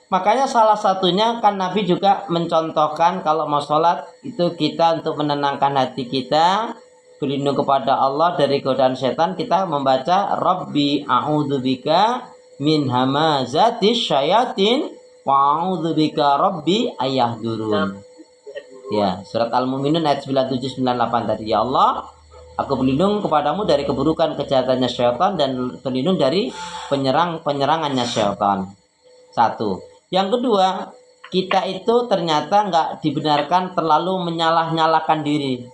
Makanya salah satunya kan Nabi juga mencontohkan kalau mau sholat itu kita untuk menenangkan hati kita, berlindung kepada Allah dari godaan setan, kita membaca Rabbi a'udzubika min hamazatis syayatin wa a'udzubika Rabbi ayahdurun. Ya, surat Al-Mu'minun ayat 97-98 tadi. Ya Allah, aku berlindung kepadamu dari keburukan kejahatannya syaitan dan berlindung dari penyerangannya syaitan. Satu. Yang kedua, kita itu ternyata nggak dibenarkan terlalu menyalah-nyalahkan diri.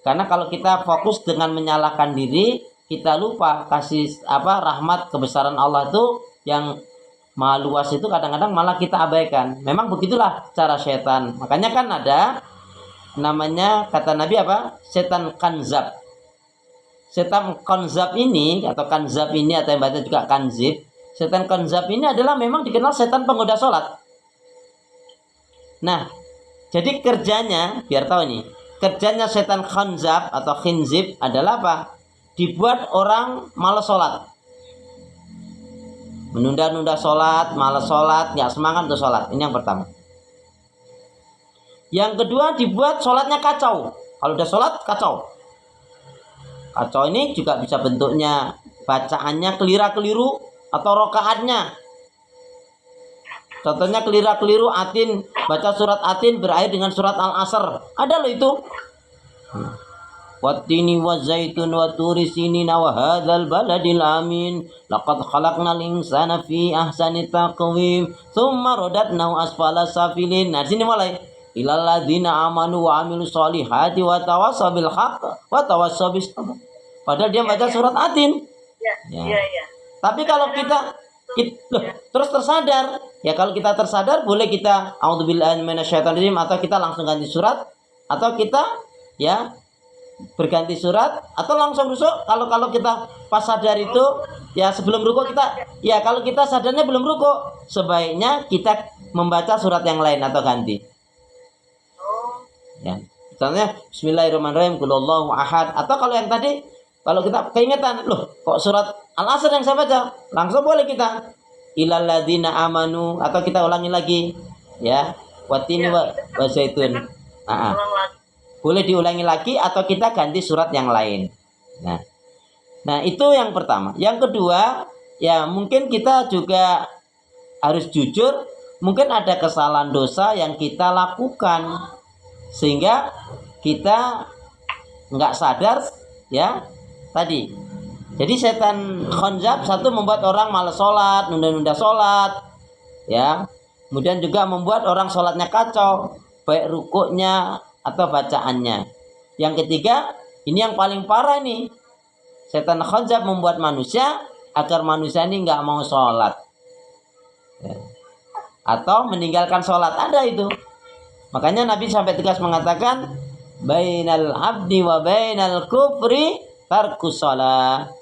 Karena kalau kita fokus dengan menyalahkan diri, kita lupa kasih rahmat kebesaran Allah itu yang maha luas itu kadang-kadang malah kita abaikan. Memang begitulah cara setan. Makanya kan ada namanya kata Nabi apa? Setan kanzab. Setan kanzab ini atau kanzab ini atau yang baca juga kanzib. Setan kanzab ini adalah memang dikenal setan penggoda sholat. Nah, jadi kerjanya, biar tahu nih, kerjanya setan kanzab atau khinzib adalah apa? Dibuat orang malas sholat. Menunda-nunda sholat, malas sholat, nggak semangat untuk sholat. Ini yang pertama. Yang kedua, dibuat sholatnya kacau. Kalau udah sholat, kacau. Kacau ini juga bisa bentuknya bacaannya kelira-keliru atau rokaatnya. Contohnya kelira-keliru atin, baca surat atin berakhir dengan surat al-asr. Ada loh itu. Wattini wa zaitun wa turi sinina wa hadzal baladil amin laqad khalaqnal insana fi ahsani taqwim tsumma radatnahu asfala safilin. Nah, sini mulai ilal ladzina amanu wa amilus solihati wa tawassaw bil haqq wa tawassaw bis sabr. Padahal dia baca surat atin. Ya. Tapi kalau kita terus tersadar, ya kalau kita tersadar boleh kita a'udzubillahi minasyaitonirrajim atau kita langsung ganti surat atau kita ya berganti surat atau langsung rusuk. Kalau kita pas sadar itu ya sebelum ruku kita ya kalau kita sadarnya belum ruku sebaiknya kita membaca surat yang lain atau ganti. Ya, misalnya Bismillahirrahmanirrahim qul huwallahu ahad atau kalau yang tadi kalau kita keingetan loh kok surat Al-Asr yang saya baca langsung boleh kita ilal ladzina amanu atau kita ulangi lagi ya watini wa zaitun. Boleh diulangi lagi atau kita ganti surat yang lain. Nah itu yang pertama. Yang kedua, ya mungkin kita juga harus jujur, mungkin ada kesalahan dosa yang kita lakukan sehingga kita nggak sadar ya tadi. Jadi setan khanzab satu membuat orang malas sholat, nunda-nunda sholat, ya. Kemudian juga membuat orang sholatnya kacau, baik rukuknya atau bacaannya. Yang ketiga, ini yang paling parah nih. Setan khanzab membuat manusia agar manusia ini nggak mau sholat. Ya. Atau meninggalkan sholat, ada itu. Makanya Nabi sampai tegas mengatakan, bainal abdi wa bainal kufri tarkus sholat.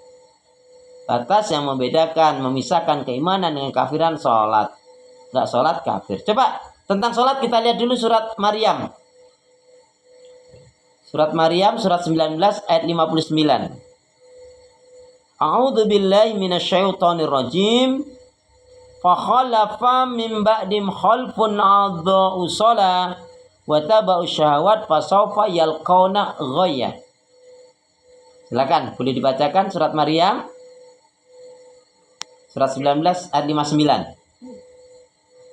Batas yang membedakan, memisahkan keimanan dengan kafiran sholat. Nggak sholat kafir. Coba tentang sholat kita lihat dulu surat Maryam. Surat Maryam surat 19 ayat 59. A'udzu billahi minasyaitonir rajim. Fa khalafa min ba'dim khalfun a'dha'u shalah wa taba'u syahawat fa sawfa yalqauna ghayya. Silakan boleh dibacakan surat Maryam surat 19 ayat 59.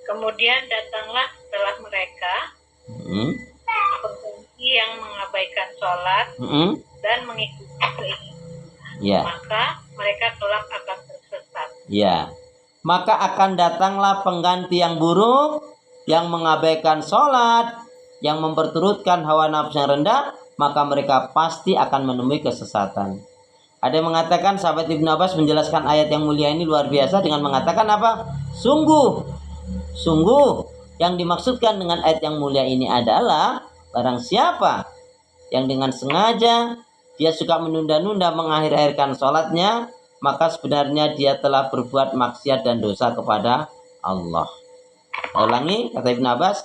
Kemudian datanglah setelah mereka yang mengabaikan sholat dan mengikuti keinginan, maka mereka kelak akan tersesat. Ya, maka akan datanglah pengganti yang buruk, yang mengabaikan sholat, yang memperturutkan hawa nafsu yang rendah, maka mereka pasti akan menemui kesesatan. Ada yang mengatakan sahabat Ibnu Abbas menjelaskan ayat yang mulia ini luar biasa dengan mengatakan apa? Sungguh yang dimaksudkan dengan ayat yang mulia ini adalah barang siapa yang dengan sengaja dia suka menunda-nunda mengakhir-akhirkan sholatnya, maka sebenarnya dia telah berbuat maksiat dan dosa kepada Allah. Saya ulangi kata Ibnu Abbas,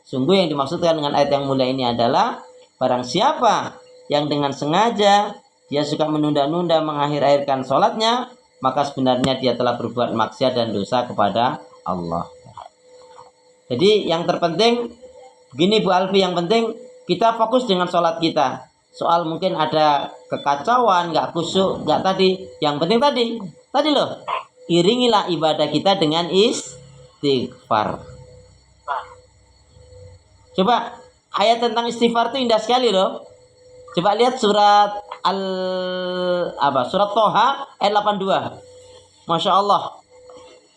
sungguh yang dimaksudkan dengan ayat yang mulia ini adalah barang siapa yang dengan sengaja dia suka menunda-nunda mengakhir-akhirkan sholatnya, maka sebenarnya dia telah berbuat maksiat dan dosa kepada Allah. Jadi yang terpenting begini Bu Alfi, yang penting kita fokus dengan sholat kita. Soal mungkin ada kekacauan, nggak khusyuk, nggak tadi. Yang penting tadi loh, iringilah ibadah kita dengan istighfar. Coba ayat tentang istighfar itu indah sekali loh. Coba lihat surat surat Toha ayat 82. Masya Allah,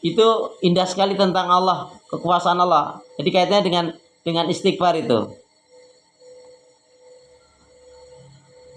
itu indah sekali tentang Allah, kekuasaan Allah. Jadi kaitannya dengan istighfar itu.